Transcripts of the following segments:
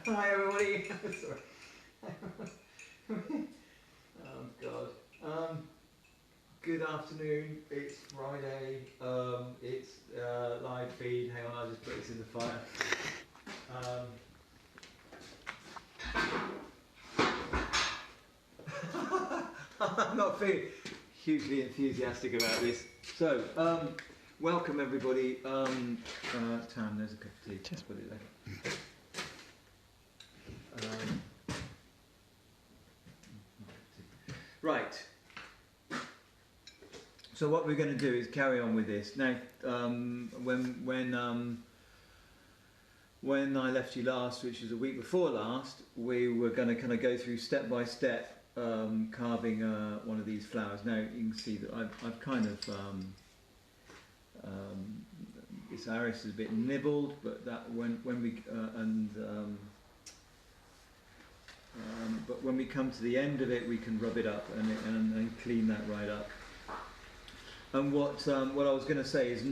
Hi everybody. Sorry. Oh God. Good afternoon. It's Friday. It's live feed. Hang on, I'll just put this in the fire. I'm not feeling hugely enthusiastic about this. So, welcome everybody. Tam, there's a cup of tea. Just put it there. Right. So what we're going to do is carry on with this. Now, when I left you last, which was a week before last, we were going to kind of go through step by step carving one of these flowers. Now you can see that I've kind of this iris is a bit nibbled, but that when we but when we come to the end of it, we can rub it up and clean that right up. And what I was going to say is,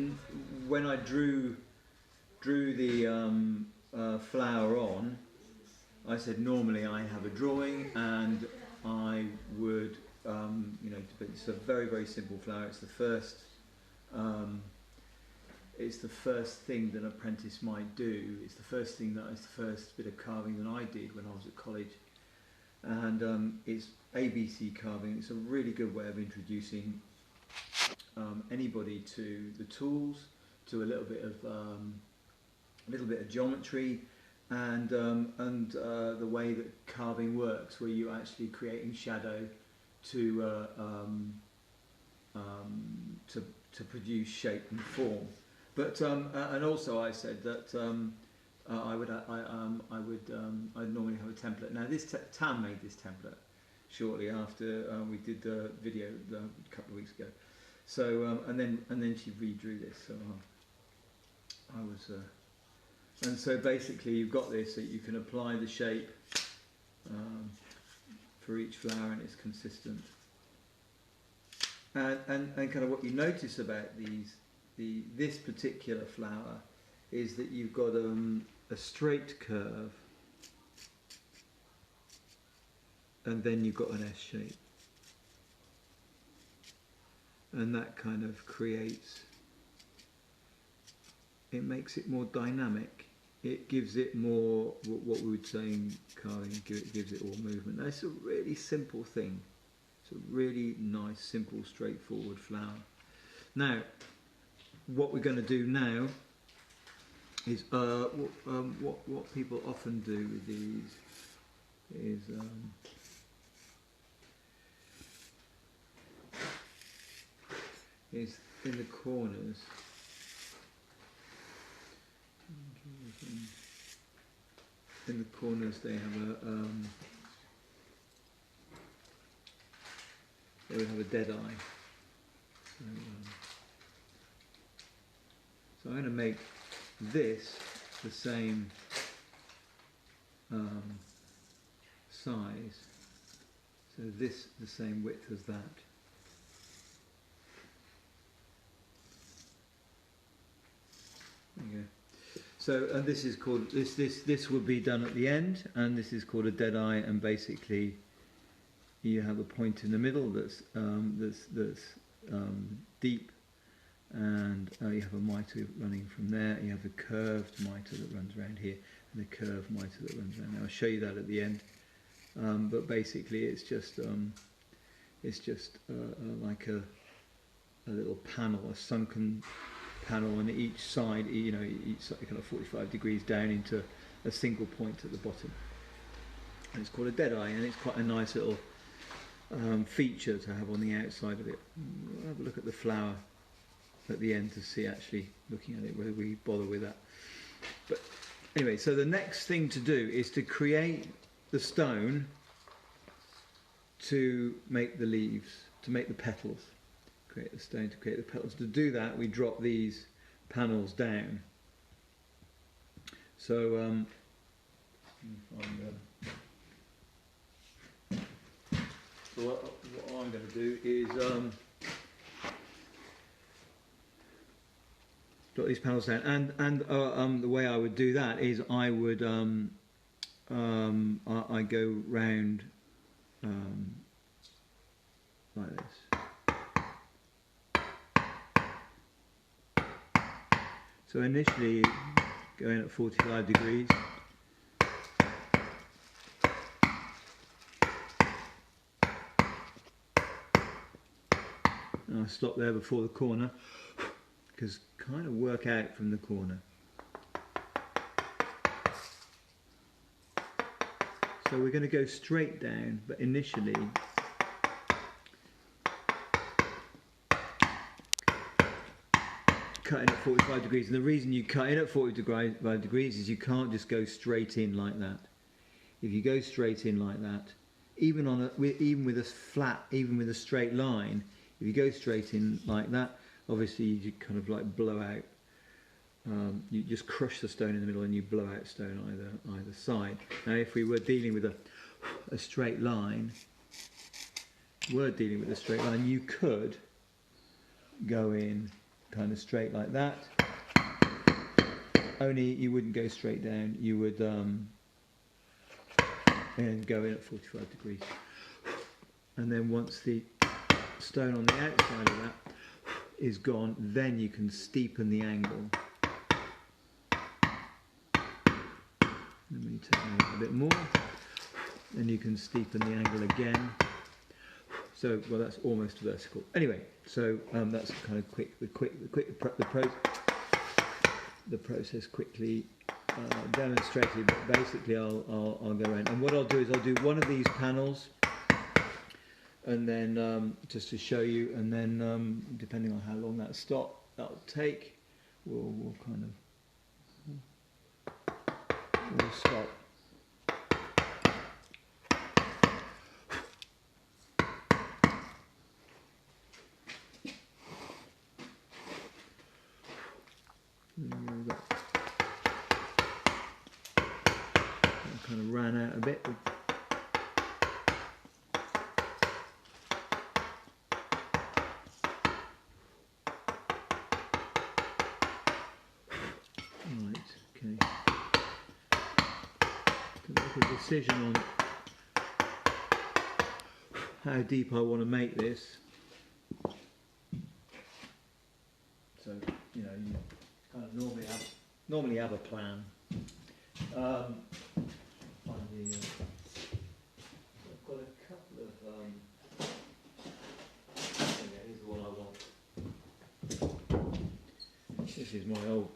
when I drew the flower on, I said normally I have a drawing and I would, you know, but it's a very, very simple flower. It's the first. It's the first thing that an apprentice might do. It's the first thing it's the first bit of carving that I did when I was at college. And it's ABC carving. It's a really good way of introducing anybody to the tools, to a little bit of geometry, and the way that carving works, where you're actually creating shadow to produce shape and form. But and also I said that I'd normally have a template. Now this Tam made this template shortly after we did the video a couple of weeks ago. So and then she redrew this. So I was and so basically you've got this that you can apply the shape for each flower, and it's consistent. And kind of what you notice about this particular flower is that you've got a straight curve, and then you've got an S shape, and that kind of creates, it makes it more dynamic. It gives it more, what we would say in carving, gives it all movement. Now, it's a really simple thing. It's a really nice, simple, straightforward flower. Now, what we're going to do now is what people often do with these is in the corners. In the corners they have they would have a dead eye. So I'm going to make this the same size, so this the same width as that. There you go. So, and this is called, this would be done at the end, and this is called a dead eye, and basically you have a point in the middle that's deep, and you have a mitre running from there. You have the curved mitre that runs around here, and the curved mitre that runs around there. I'll show you that at the end. But basically, it's just like a little panel, a sunken panel, and each side, you know, each side kind of 45 degrees down into a single point at the bottom. And it's called a dead eye, and it's quite a nice little feature to have on the outside of it. We'll have a look at the flower at the end to see, actually looking at it, whether we bother with that. But anyway, so the next thing to do is to create the stone to make the leaves, to make the petals. Create the stone to create the petals. To do that, we drop these panels down. So so what I'm going to do is drop these panels down, and the way I would do that is I would I go round like this. So initially going at 45 degrees. And I stop there before the corner, because kind of work out from the corner. So we're going to go straight down, but initially cut in at 45 degrees. And the reason you cut in at 45 degrees is you can't just go straight in like that. If you go straight in like that, even with a straight line, if you go straight in like that, obviously you kind of like blow out. You just crush the stone in the middle and you blow out stone either side. Now, if we were dealing with a straight line, you could go in kind of straight like that. Only you wouldn't go straight down. You would and go in at 45 degrees. And then once the stone on the outside of that is gone, then you can steepen the angle. And when you take it out a bit more, then you can steepen the angle again. So, well, that's almost vertical. Anyway, so that's kind of the process quickly demonstrated. But basically, I'll go around, and what I'll do is I'll do one of these panels, and then just to show you, and then depending on how long that'll take, we'll kind of. We'll stop. I kind of ran out a bit. Right, okay. Make a decision on how deep I want to make this. So, you know, you kind of normally have a plan. I've got a couple of okay, here's the one I want. This is my old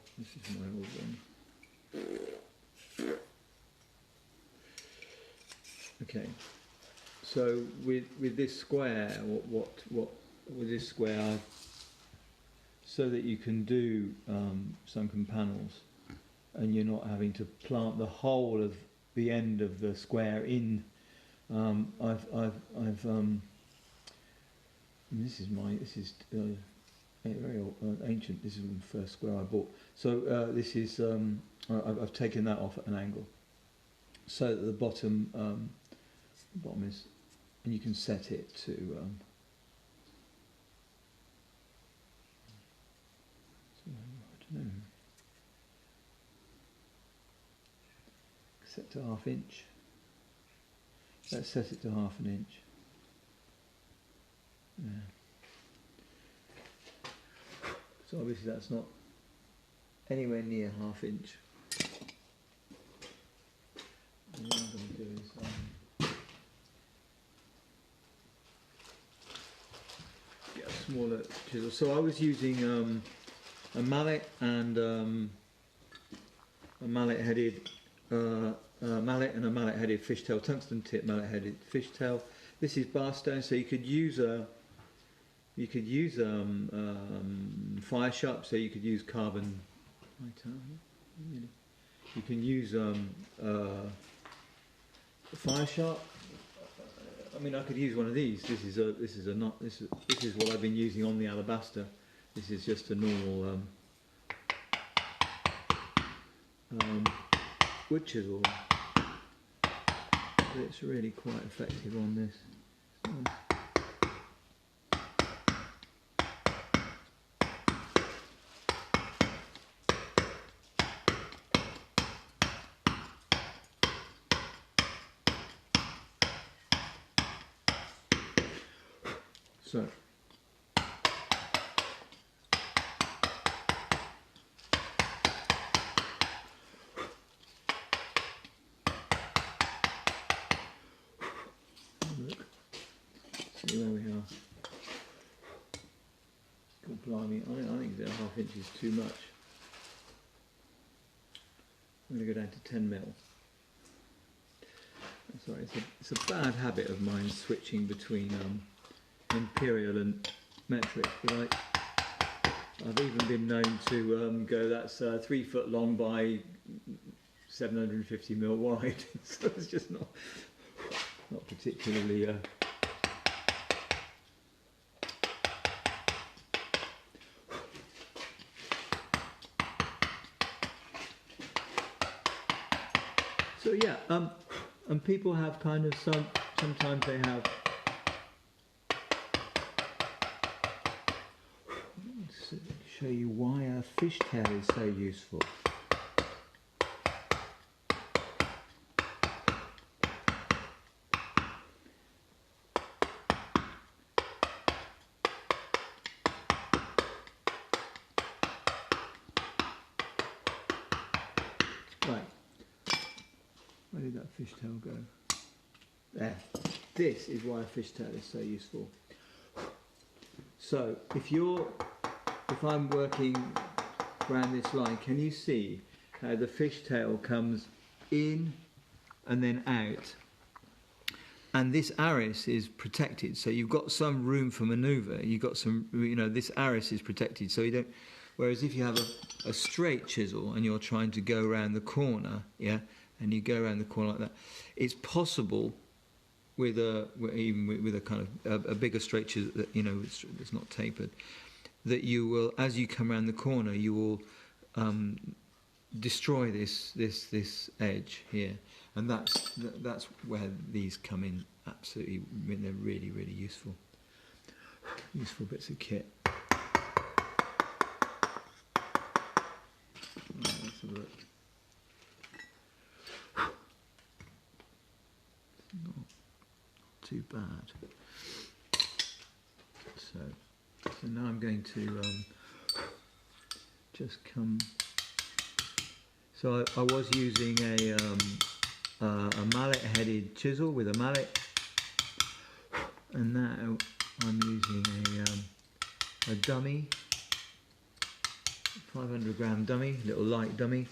one. Okay, so with this square, with this square, so that you can do sunken panels, and you're not having to plant the whole of the end of the square in. This is very old, ancient. This is the first square I bought. So this is I've taken that off at an angle, so that the bottom is, and you can set it to I don't know, set to 1/2 inch. Let's set it to 1/2 inch. Yeah. So obviously that's not anywhere near 1/2 inch. And what I'm going to do is get a smaller chisel. So I was using a mallet and a mallet-headed mallet and a mallet-headed fishtail, tungsten tip mallet-headed fishtail. This is bar stone, so you could use fire sharp, so you could use carbon. You can use fire sharp. I mean, I could use one of these. This is what I've been using on the alabaster. This is just a normal wood chisel, but it's really quite effective on this. So look, see where we are. God blimey, I think that 1/2 inch is too much. I'm going to go down to 10 mil. Sorry, it's a bad habit of mine switching between imperial and metric. But I've even been known to go, that's 3 foot long by 750 mil wide. So it's just not particularly. So yeah, and people have kind of sometimes they have. Let's show you why a fishtail is so useful. Right. Where did that fishtail go? There. This is why a fishtail is so useful. So if I'm working around this line, can you see how the fishtail comes in and then out? And this arris is protected, so you've got some room for manoeuvre. You've got some, this arris is protected, so you don't. Whereas if you have a straight chisel and you're trying to go around the corner, yeah, and you go around the corner like that, it's possible even with a kind of a bigger straight chisel that it's not tapered, that you will, as you come around the corner, you will destroy this edge here, and that's where these come in. Absolutely, they're really useful bits of kit. Let's have a look. Not too bad. So now I'm going to just come. So I was using a mallet-headed chisel with a mallet, and now I'm using a dummy, 500 gram dummy, little light dummy,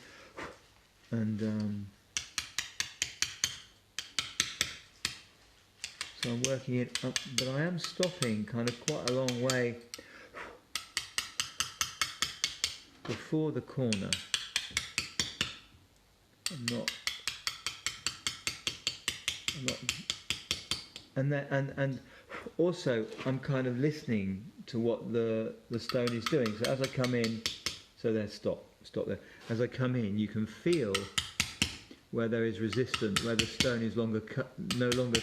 and so I'm working it up, but I am stopping kind of quite a long way before the corner. I'm not, and also I'm kind of listening to what the stone is doing. So as I come in, so there, stop there. As I come in, you can feel where there is resistance, where the stone is no longer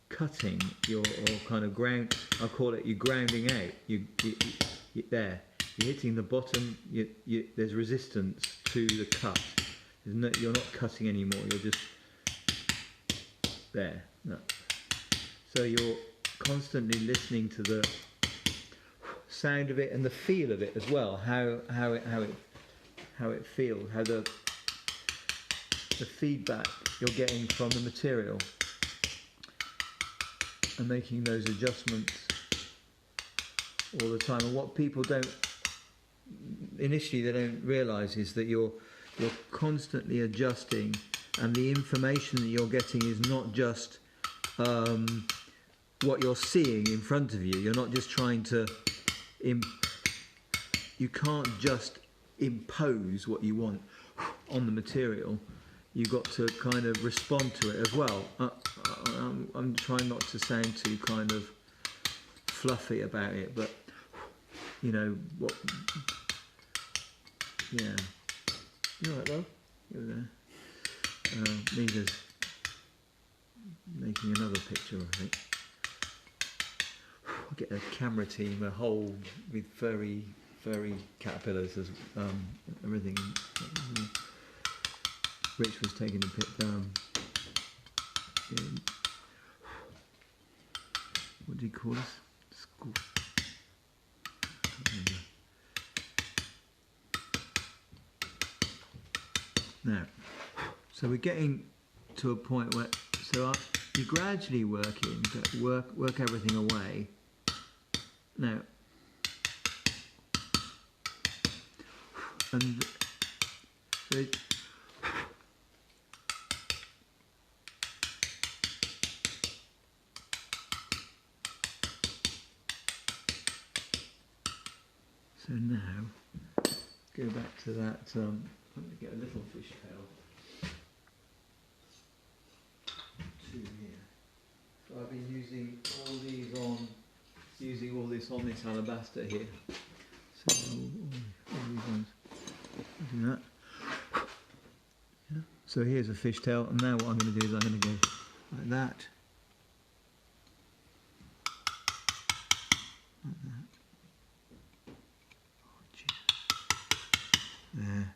cutting or kind of ground. I call it, you're grounding out. You there. You're hitting the bottom. There's resistance to the cut. You're not cutting anymore. You're just there. No. So you're constantly listening to the sound of it and the feel of it as well. How it feels. How the feedback you're getting from the material, and making those adjustments all the time. And what people initially don't realise is that you're constantly adjusting, and the information that you're getting is not just what you're seeing in front of you. You're not just trying to you can't just impose what you want on the material. You've got to kind of respond to it as well. I'm trying not to sound too kind of fluffy about it, but what? Yeah. You all right, though? Over there. Nina's making another picture, I think. I'll get a camera team, a whole with furry caterpillars as everything. Rich was taking a pic. What do you call this? Now, so we're getting to a point where, you're gradually working, work everything away. Now, and so now, go back to that, I'm going to get a little fishtail. Two here. So I've been using all this on this alabaster here. So all these ones. Do that. Yeah. So here's a fishtail, and now what I'm going to do is I'm going to go like that. Like that. Oh, Jesus. There.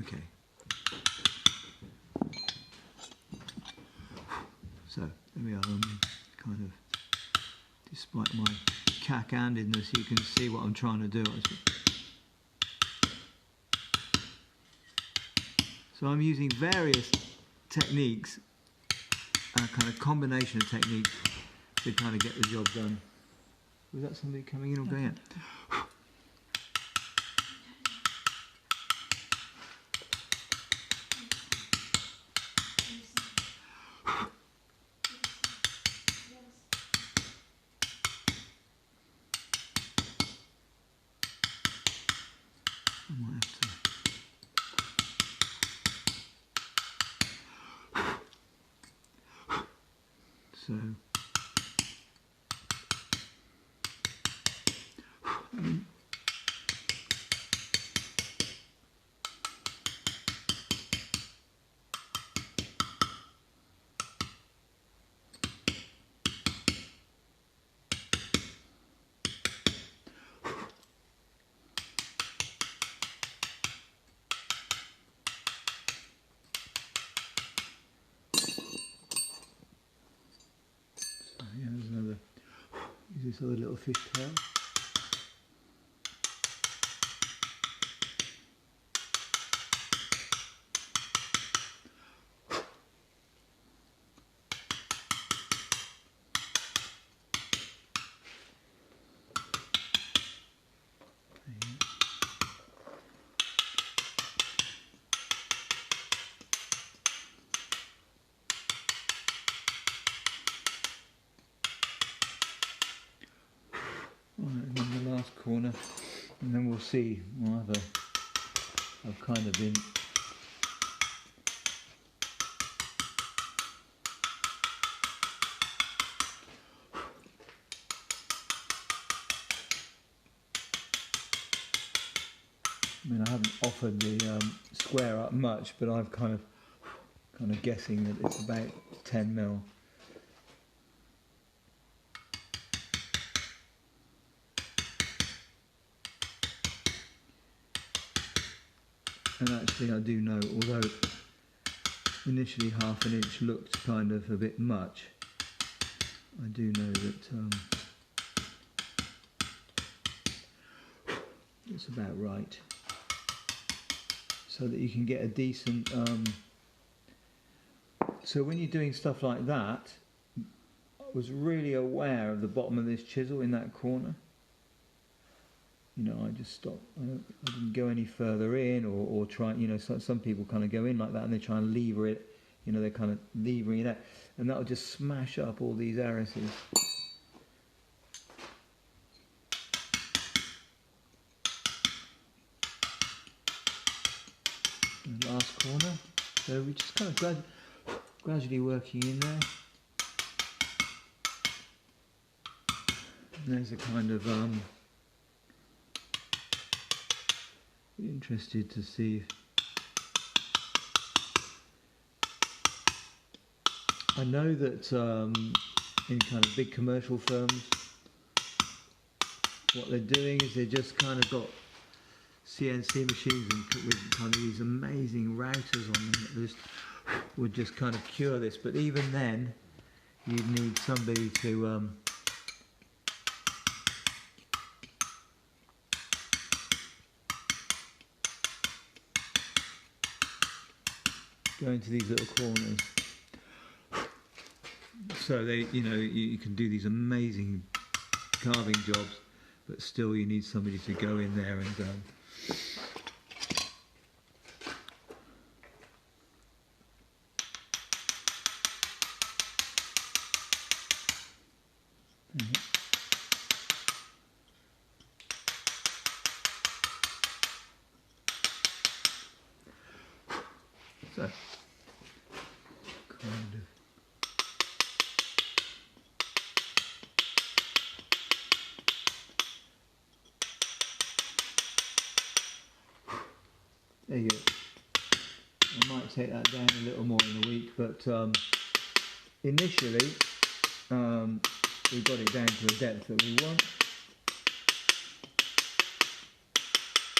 Okay. So there we are. Kind of, despite my cack-handedness, you can see what I'm trying to do. So I'm using various techniques, a kind of combination of techniques to kind of get the job done. Was that somebody coming in or going out? I might have to. So, yeah, there's another. Use this other little fishtail. Right, and then the last corner, and then we'll see. I've kind of been I haven't offered the square up much, but I've kind of guessing that it's about 10 mil. And actually I do know, although initially half an inch looked kind of a bit much, I do know that it's about right. So that you can get a decent, so when you're doing stuff like that, I was really aware of the bottom of this chisel in that corner. You know, I just stopped. I didn't go any further in, or try. You know, some people kind of go in like that and they try and lever it. You know, they're kind of levering it out, and that'll just smash up all these arises. And last corner. So we just kind of gradually working in there. And there's a kind of interested to see. I know that in kind of big commercial firms, what they're doing is they just kind of got CNC machines and with kind of these amazing routers on them that just would just kind of cure this. But even then, you'd need somebody to go into these little corners. So they, you know, you can do these amazing carving jobs, but still you need somebody to go in there and so kind of. There you go. I might take that down a little more in a week, but initially we've got it down to a depth that we want.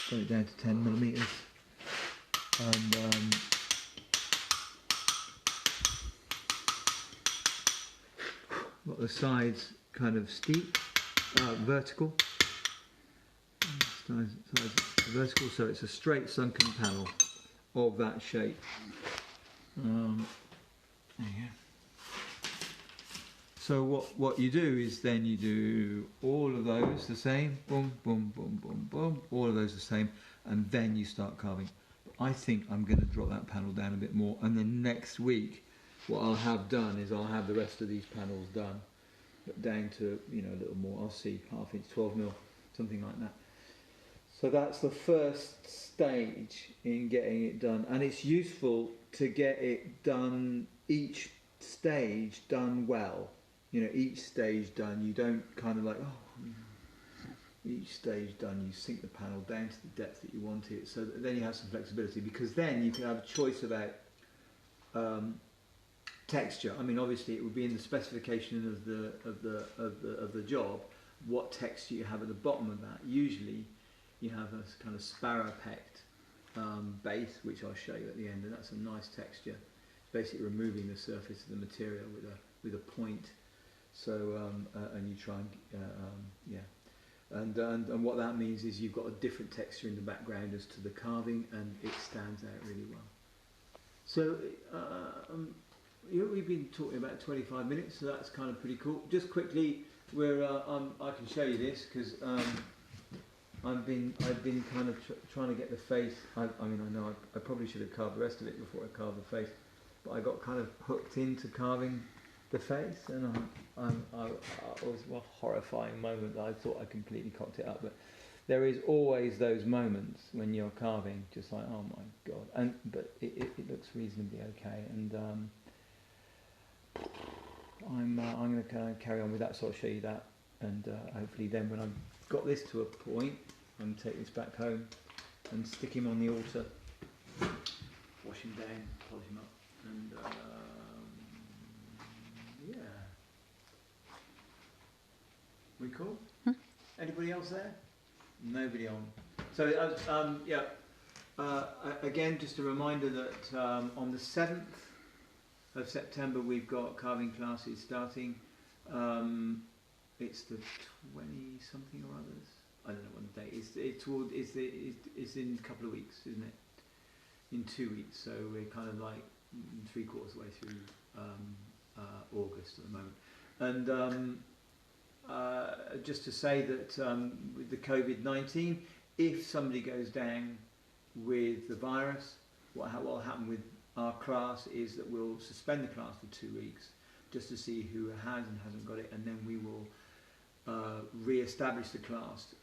Got it down to 10 millimeters, and got the sides kind of steep, vertical. Sides vertical, so it's a straight sunken panel of that shape. There you go. So what you do is then you do all of those the same, boom, boom, boom, boom, boom, all of those the same, and then you start carving. I think I'm going to drop that panel down a bit more, and then next week what I'll have done is I'll have the rest of these panels done, but down to, you know, a little more. I'll see, 1/2 inch, 12 mil, something like that. So that's the first stage in getting it done, and it's useful to get it done, each stage done well. You know, each stage done, you don't kind of like, each stage done, you sink the panel down to the depth that you want it, so that then you have some flexibility, because then you can have a choice about texture. I mean, obviously it would be in the specification of the job what texture you have at the bottom of that. Usually you have a kind of sparrow-pecked base, which I'll show you at the end, and that's a nice texture. It's basically removing the surface of the material with a point. So and you try and and what that means is you've got a different texture in the background as to the carving, and it stands out really well. So we've been talking about 25 minutes, so that's kind of pretty cool. Just quickly, I can show you this because. I've been kind of trying to get the face. I mean, I know I probably should have carved the rest of it before I carved the face, but I got kind of hooked into carving the face, and it was a horrifying moment that I thought I completely cocked it up. But there is always those moments when you're carving, just like, oh my god, but it looks reasonably okay, and I'm going to kind of carry on with that, so I'll show you that, and hopefully then when I've got this to a point, I'm going to take this back home and stick him on the altar, wash him down, polish him up, and yeah. We cool? Anybody else there? Nobody on. So again, just a reminder that on the 7th of September we've got carving classes starting. It's the 20-something or others. I don't know what the date is. It's in a couple of weeks, isn't it? In 2 weeks. So we're kind of like 3/4 of the way through August at the moment. And just to say that with the COVID-19, if somebody goes down with the virus, what will happen with our class is that we'll suspend the class for 2 weeks just to see who has and hasn't got it, and then we will re-establish the class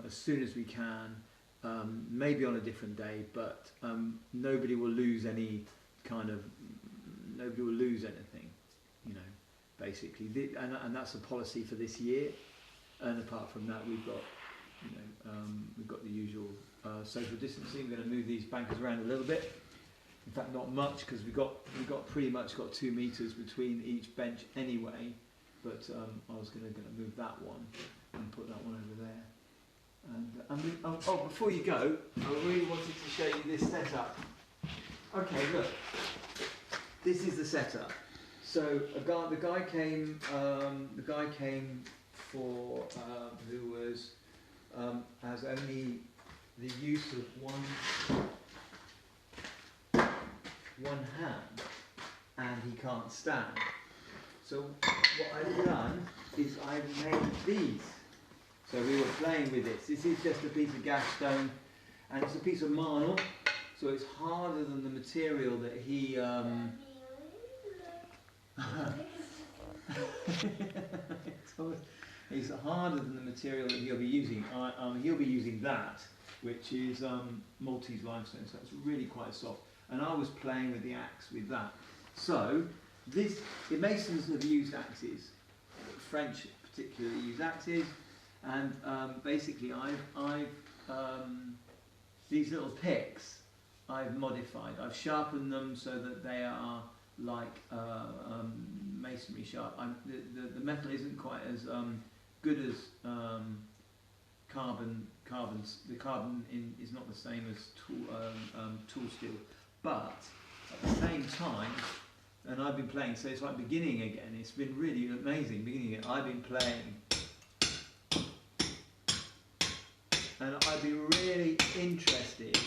as soon as we can, maybe on a different day, but nobody will lose anything, you know, basically, and that's the policy for this year. And apart from that, we've got, you know, we've got the usual social distancing. We're going to move these bankers around a little bit. In fact, not much, because we've got pretty much got 2 meters between each bench anyway. But I was going to move that one and put that one over there. And before you go, I really wanted to show you this setup. Okay, look. this is the setup. So the guy came for who was has only the use of one hand, and he can't stand. So what I've done is I've made these. So we were playing with this. This is just a piece of gas stone, and it's a piece of marble. So it's harder than the material that he. It's harder than the material that he'll be using. He'll be using that, which is Maltese limestone. So it's really quite soft. And I was playing with the axe with that. So the Masons have used axes. French particularly use axes, and basically I've these little picks I've modified. I've sharpened them so that they are like masonry sharp. The metal isn't quite as good as carbon. The carbon is not the same as tool steel, but at the same time, and I've been playing. So it's like beginning again. It's been really amazing beginning again. I've been playing, and I've been really interested.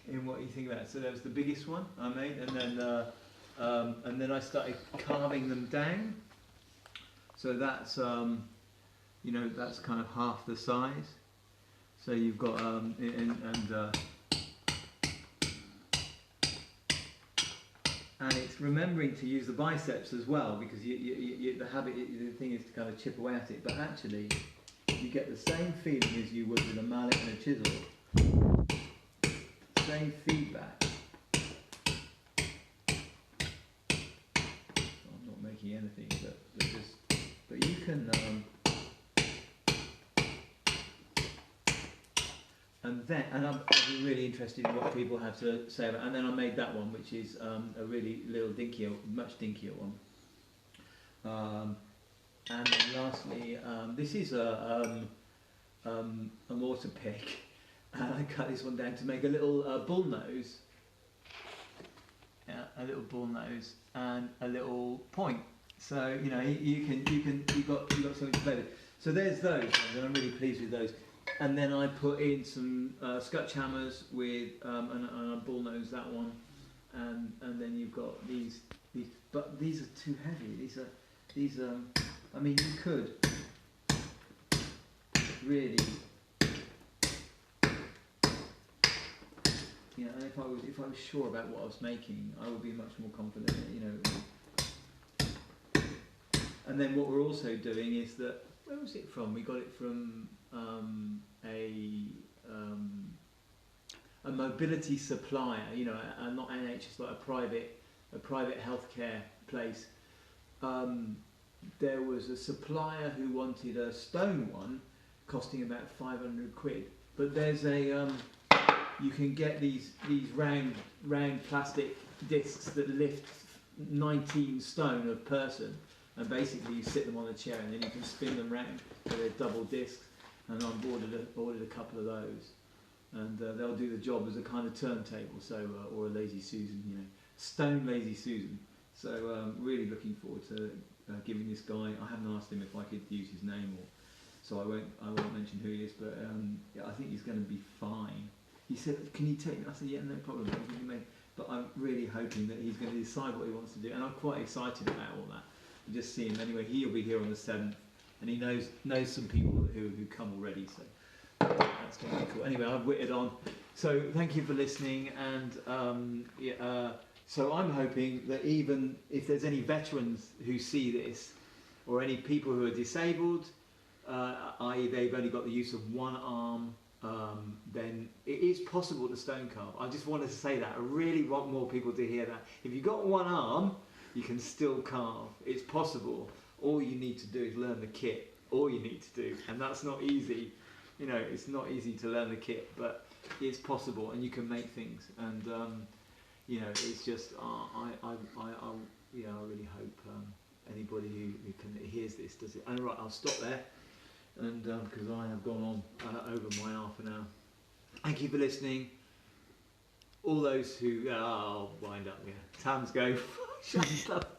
In what you think about it. So that was the biggest one I made, and then I started carving them down. So that's that's kind of half the size. So you've got and it's remembering to use the biceps as well, because the thing is to kind of chip away at it, but actually you get the same feeling as you would with a mallet and a chisel. Same feedback. I'm not making anything, but you can. And I'm really interested in what people have to say about. And then I made that one, which is a really much dinkier one. And then lastly, this is a mortar pick. And I cut this one down to make a little bull nose, a little bull nose, and a little point. So you've got something to play with. So there's those, and I'm really pleased with those. And then I put in some scutch hammers with and a bull nose, that one, and then you've got these. But these are too heavy. These are. I mean, you could really. And if I was sure about what I was making, I would be much more confident. And then what we're also doing is that, where was it from? We got it from a mobility supplier. Not NHS, like a private healthcare place. There was a supplier who wanted a stone one, costing about 500 quid. But there's you can get these round plastic discs that lift 19 stone a person, and basically you sit them on a chair and then you can spin them round. So they're double discs, and I've ordered a couple of those, and they'll do the job as a kind of turntable, so or a Lazy Susan, stone Lazy Susan. So really looking forward to giving this guy. I haven't asked him if I could use his name, so I won't mention who he is, but I think he's going to be fine. He said, "Can you take me?" I said, "Yeah, no problem." But I'm really hoping that he's going to decide what he wants to do, and I'm quite excited about all that. Just see him anyway. He'll be here on the 7th, and he knows some people who come already. So that's going to be cool. Anyway, I've witted on. So thank you for listening, and so I'm hoping that even if there's any veterans who see this, or any people who are disabled, i.e. they've only got the use of one arm. Then it is possible to stone carve. I just wanted to say that. I really want more people to hear that. If you've got one arm, you can still carve. It's possible. All you need to do is learn the kit. All you need to do, and that's not easy. It's not easy to learn the kit, but it's possible, and you can make things. And it's just I really hope anybody anybody who hears this does it. And right, I'll stop there, and because I have gone on over my half an hour. Thank you for listening. All those who I'll wind up. Yeah, Tam's go. Shut up.